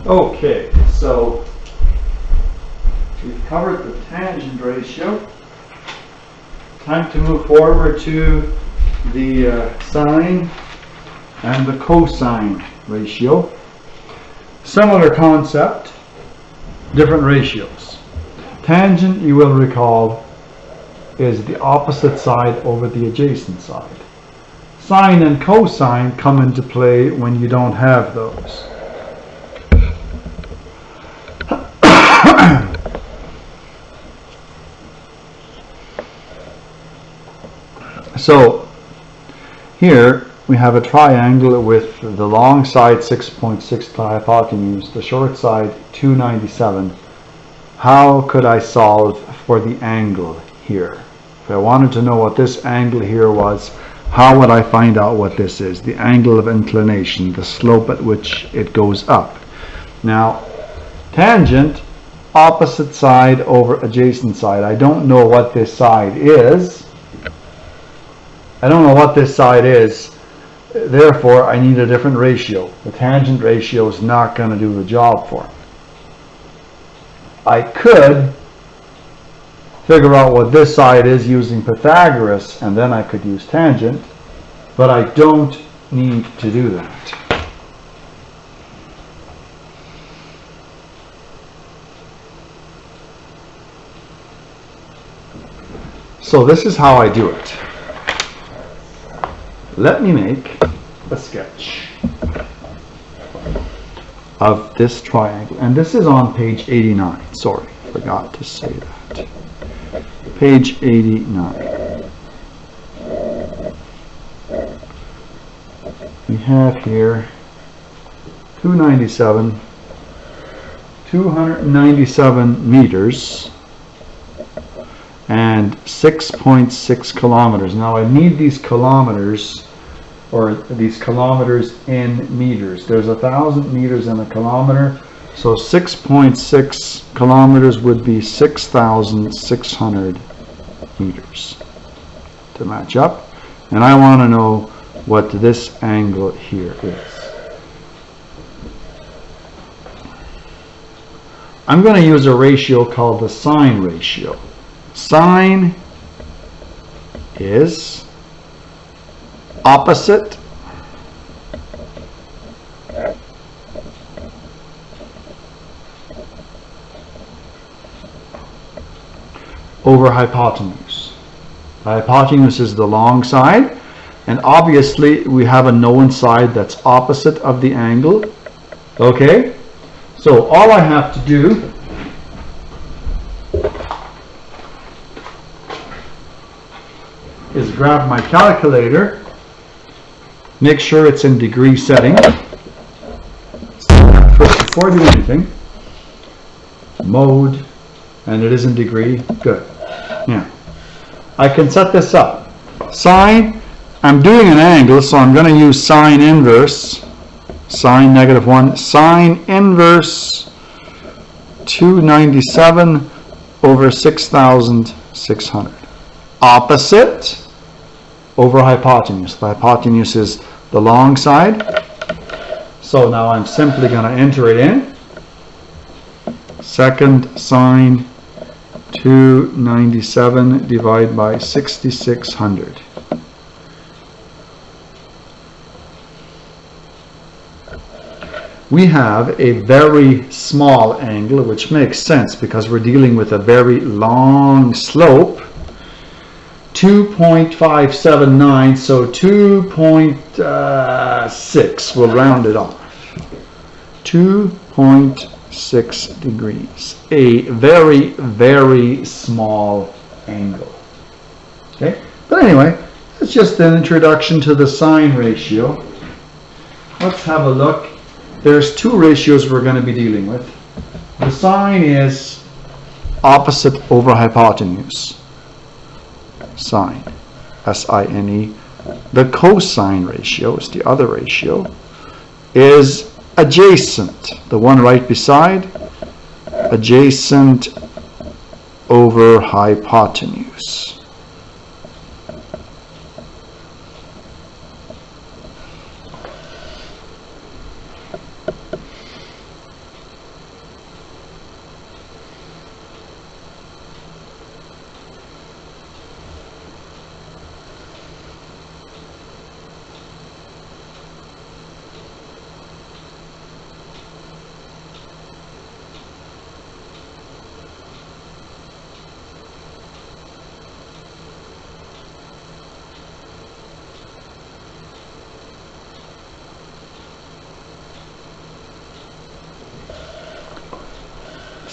Okay, so we've covered the tangent ratio. Time to move forward to the sine and the cosine ratio. Similar concept, different ratios. Tangent, you will recall, is the opposite side over the adjacent side. Sine and cosine come into play when you don't have those. So here we have a triangle with the long side 6.6 to hypotenuse, the short side 297. How could I solve for the angle here? If I wanted to know what this angle here was, how would I find out what this is? The angle of inclination, the slope at which it goes up. Now, tangent, opposite side over adjacent side. I don't know what this side is. Therefore, I need a different ratio. The tangent ratio is not going to do the job for me. I could figure out what this side is using Pythagoras, and then I could use tangent, but I don't need to do that. So this is how I do it. Let me make a sketch of this triangle, and this is on page 89. Sorry, forgot to say that. Page 89. We have here 297 meters and 6.6 kilometers. Now I need these kilometers, or these kilometers in meters. There's 1,000 meters in a kilometer, so 6.6 kilometers would be 6,600 meters to match up. And I want to know what this angle here is. I'm going to use a ratio called the sine ratio. Sine is opposite over hypotenuse. The hypotenuse is the long side, and obviously we have a known side that's opposite of the angle. Okay, so all I have to do is grab my calculator, make sure it's in degree setting. First, before I do anything, mode, and it is in degree. Good. Yeah, I can set this up. Sine, I'm doing an angle, so I'm going to use sine inverse, sine -1, sine inverse 297 over 6,600. Opposite over hypotenuse. The hypotenuse is the long side. So now I'm simply going to enter it in. Second sine 297 divided by 6,600. We have a very small angle, which makes sense because we're dealing with a very long slope. 2.579, so 2.6, we'll round it off. 2.6 degrees. A very, very small angle. Okay, but anyway, it's just an introduction to the sine ratio. Let's have a look. There's two ratios we're going to be dealing with. The sine is opposite over hypotenuse. Sine, S-I-N-E. The cosine ratio is the other ratio, is adjacent, the one right beside, adjacent over hypotenuse.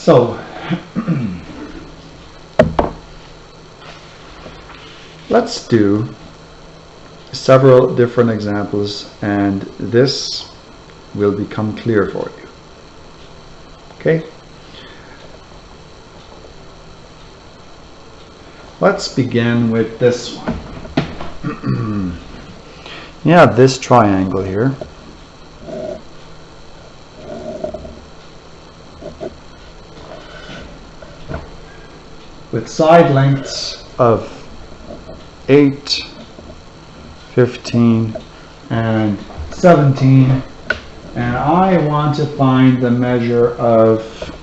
So let's do several different examples, and this will become clear for you. Okay? Let's begin with this one. You have this triangle here. With side lengths of 8, 15, and 17, and I want to find the measure of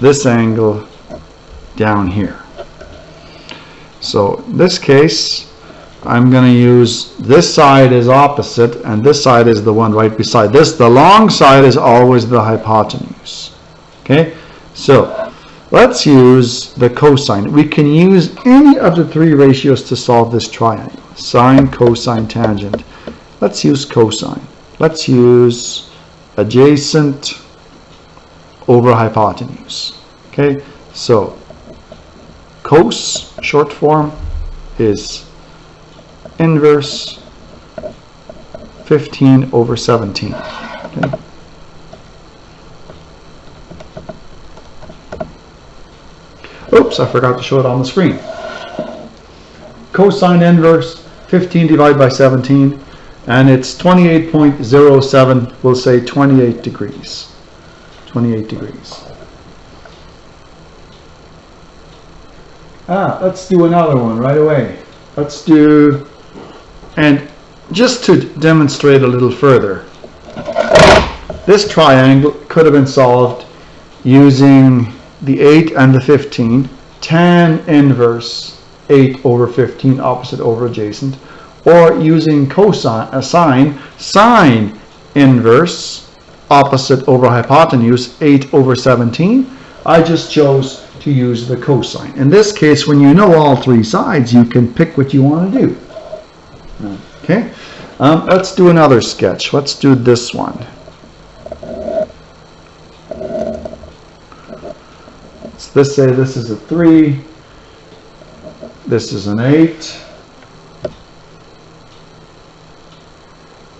this angle down here. So in this case, I'm going to use this side is opposite, and this side is the one right beside this. The long side is always the hypotenuse. Okay, so let's use the cosine. We can use any of the three ratios to solve this triangle. Sine, cosine, tangent. Let's use cosine. Let's use adjacent over hypotenuse. Okay, so cos, short form, is inverse 15 over 17. Okay. Oops, I forgot to show it on the screen. Cosine inverse 15 divided by 17, and it's 28.07. We'll say 28 degrees. 28 degrees. Let's do another one right away. Let's do, and just to demonstrate a little further, this triangle could have been solved using the 8 and the 15, tan inverse 8 over 15, opposite over adjacent, or using cosine, sine inverse opposite over hypotenuse 8 over 17. I just chose to use the cosine. In this case, when you know all three sides, you can pick what you want to do. Okay, let's do another sketch. Let's do this one. Let's say this is a 3, this is an 8,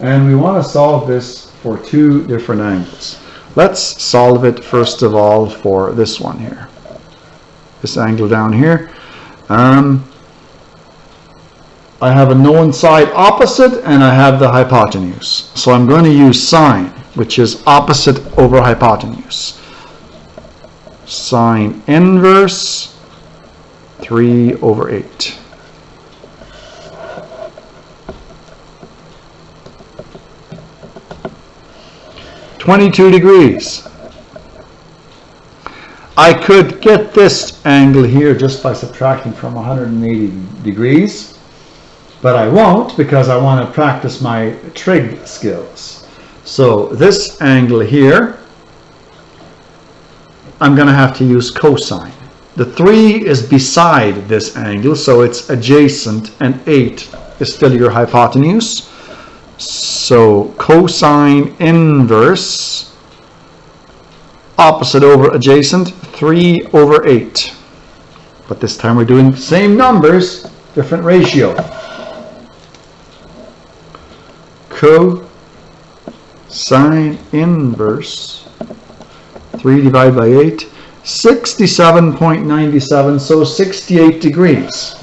and we want to solve this for two different angles. Let's solve it first of all for this one here, this angle down here. I have a known side opposite, and I have the hypotenuse, so I'm going to use sine, which is opposite over hypotenuse. Sine inverse 3 over 8. (22 degrees). I could get this angle here just by subtracting from 180 degrees, but I won't because I want to practice my trig skills. So this angle here, I'm going to have to use cosine. The 3 is beside this angle, so it's adjacent, and 8 is still your hypotenuse. So cosine inverse opposite over adjacent 3 over 8. But this time we're doing same numbers, different ratio. Cosine inverse 3 divided by 8, 67.97, so 68 degrees.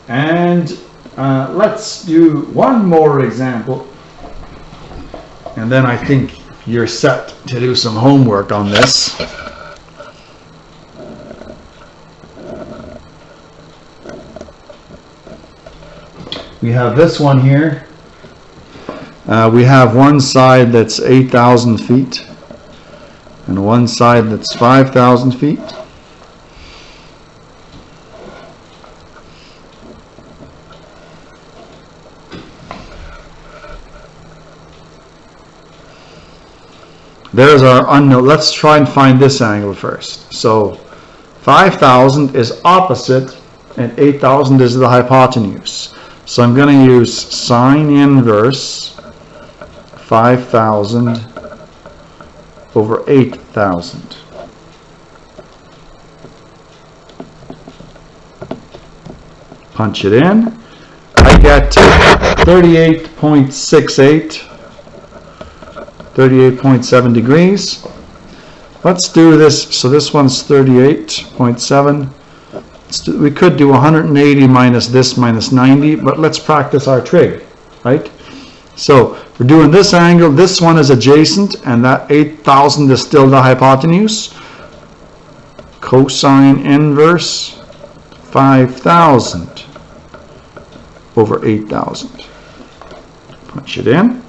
And let's do one more example, and then I think you're set to do some homework on this. We have this one here. We have one side that's 8,000 feet and one side that's 5,000 feet. There's our unknown. Let's try and find this angle first. So 5,000 is opposite and 8,000 is the hypotenuse. So I'm going to use sine inverse 5,000 over 8,000. Punch it in. I get 38.68, 38.7 degrees. Let's do this. So this one's 38.7. We could do 180 minus this minus 90, but let's practice our trig, right? So we're doing this angle. This one is adjacent, and that 8,000 is still the hypotenuse. Cosine inverse 5,000 over 8,000. Punch it in.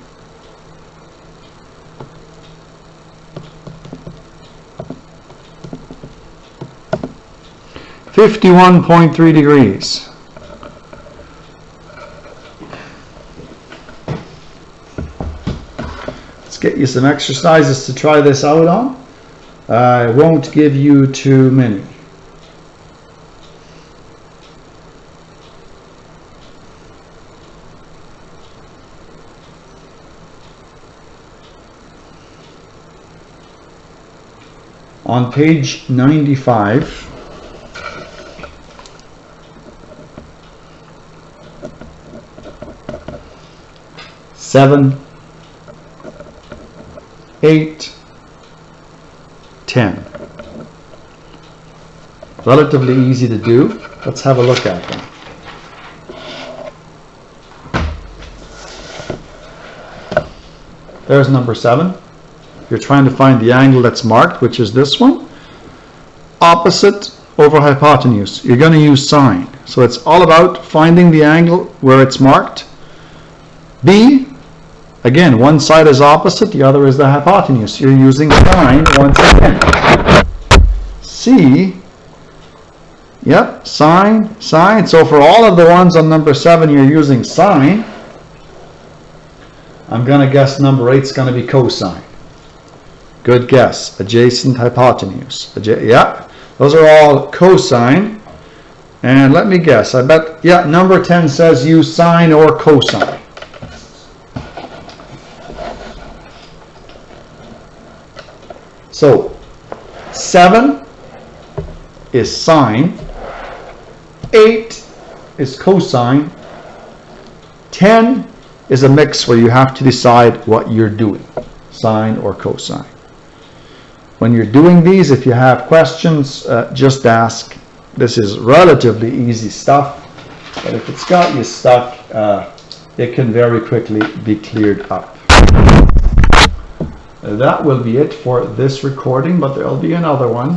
$51.3 degrees. Let's get you some exercises to try this out on. I won't give you too many. On page 95, seven, 8, 10. Relatively easy to do. Let's have a look at them. There's number 7. You're trying to find the angle that's marked, which is this one. Opposite over hypotenuse. You're going to use sine. So it's all about finding the angle where it's marked. B, again, one side is opposite, the other is the hypotenuse. You're using sine once again. C, yep, sine, sine. So for all of the ones on number 7, you're using sine. I'm going to guess number 8 is going to be cosine. Good guess. Adjacent hypotenuse. Yeah, those are all cosine. And let me guess. I bet, yeah, number 10 says use sine or cosine. So 7 is sine, 8 is cosine, 10 is a mix where you have to decide what you're doing, sine or cosine. When you're doing these, if you have questions, just ask. This is relatively easy stuff, but if it's got you stuck, it can very quickly be cleared up. That will be it for this recording, but there'll be another one.